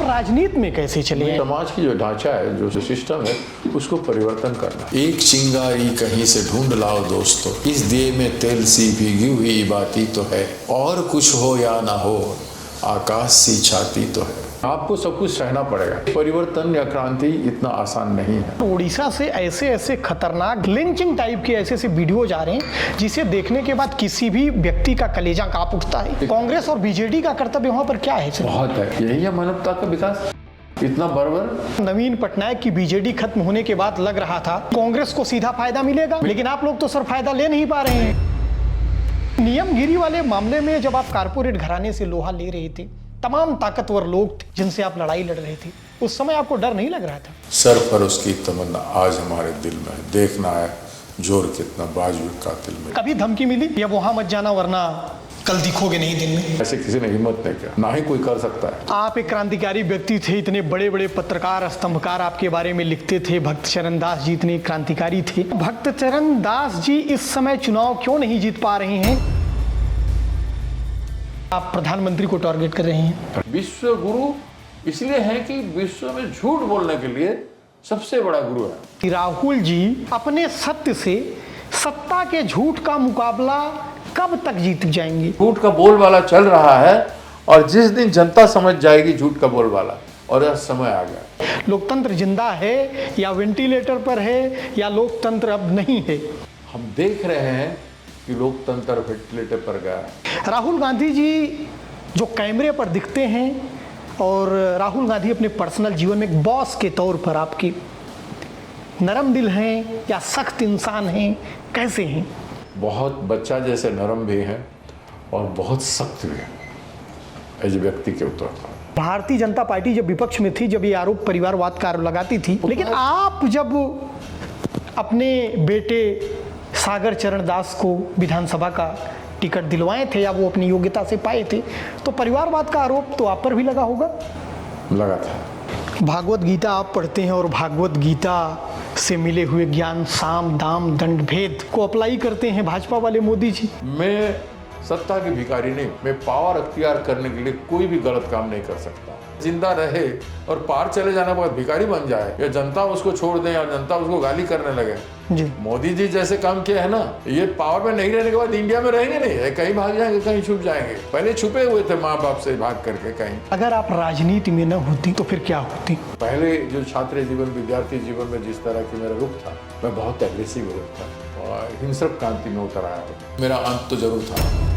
राजनीति में कैसे चले? समाज की जो ढांचा है, जो सिस्टम है, उसको परिवर्तन करना। एक चिंगारी कहीं से ढूंढ लाओ दोस्तों, इस दिए में तेल सी भीगी हुई बाती तो है, और कुछ हो या ना हो आकाश सी छाती तो है। आपको सब कुछ सहना पड़ेगा। परिवर्तन या क्रांति इतना आसान नहीं है। उड़ीसा से ऐसे खतरनाक लिंचिंग टाइप के ऐसे वीडियोज आ रहे हैं जिसे देखने के बाद किसी भी व्यक्ति का कलेजा कांप उठता है। कांग्रेस और बीजेडी का कर्तव्य वहां पर क्या है सर? बहुत है, यही है मानवता का विकास। इतना बर्बर। नवीन पटनायक की बीजेडी खत्म होने के बाद लग रहा था कांग्रेस को सीधा फायदा मिलेगा, लेकिन आप लोग तो सर फायदा ले नहीं पा रहे हैं। नियमगिरी वाले मामले में जब आप कारपोरेट घराने से लोहा ले रहे थे, तमाम ताकतवर लोग थे जिनसे आप लड़ाई लड़ रहे थे, उस समय आपको डर नहीं लग रहा था? सर पर उसकी तमन्ना आज हमारे दिल में है, देखना है जोर कितना बाजू कातिल में। कभी धमकी मिली या वहां मत जाना वरना कल दिखोगे नहीं दिन में? ऐसे किसी ने हिम्मत नहीं किया, ना ही कोई कर सकता है। आप एक क्रांतिकारी व्यक्ति थे, इतने बड़े बड़े पत्रकार स्तंभकार आपके बारे में लिखते थे। भक्त चरण दास जी इतने क्रांतिकारी थे। भक्त चरण दास जी इस समय चुनाव क्यों नहीं जीत पा रहे हैं? आप प्रधानमंत्री को टारगेट कर रहे हैं। विश्व गुरु इसलिए है कि विश्व में झूठ बोलने के लिए सबसे बड़ा गुरु है। राहुल जी अपने सत्य से सत्ता के झूठ का मुकाबला कब तक जीत जाएंगे? झूठ का बोलबाला चल रहा है, और जिस दिन जनता समझ जाएगी झूठ का बोलबाला, और यह समय आ गया। लोकतंत्र जिंदा है या वेंटिलेटर पर है, या लोकतंत्र अब नहीं है? हम देख रहे हैं कि लोकतंत्र वेंटिलेटर पर गया है। राहुल गांधी जी जो कैमरे पर दिखते हैं, और राहुल गांधी अपने पर्सनल जीवन में एक बॉस के तौर पर आपकी नरम दिल हैं या सख्त इंसान हैं, कैसे हैं? बहुत बच्चा जैसे नरम भी हैं और बहुत सख्त भी हैं, एज व्यक्ति के तौर पर। भारतीय जनता पार्टी जब विपक्ष में थी, जब ये आरोप परिवारवाद का लगाती थी, लेकिन आप जब अपने बेटे सागर चरण दास को विधानसभा का टिकट दिलवाए थे या वो अपनी योग्यता से पाए थे, तो परिवारवाद का आरोप तो आप पर भी लगा होगा? लगा था। भागवत गीता आप पढ़ते हैं और भागवत गीता से मिले हुए ज्ञान, साम दाम दंड भेद को अप्लाई करते हैं भाजपा वाले मोदी जी। मैं सत्ता की भिखारी नहीं, मैं पावर अख्तियार करने के लिए कोई भी गलत काम नहीं कर सकता। जिंदा रहे और पार चले जाने के बाद भिखारी बन जाए, या जनता उसको छोड़ दे, या जनता उसको गाली करने लगे जी। मोदी जी जैसे काम किया है ना, ये पावर में नहीं रहने के बाद इंडिया में रहेंगे नहीं, कहीं भाग जाएंगे, कहीं छुप जाएंगे। पहले छुपे हुए थे माँ बाप से भाग करके कहीं। अगर आप राजनीति में न होती तो फिर क्या होती? पहले जो छात्र जीवन, विद्यार्थी जीवन में जिस तरह की मेरा रुख था, मैं बहुत एग्रेसिव रुख था और हिंसक क्रांति में उतर आया। मेरा अंत तो जरूर था।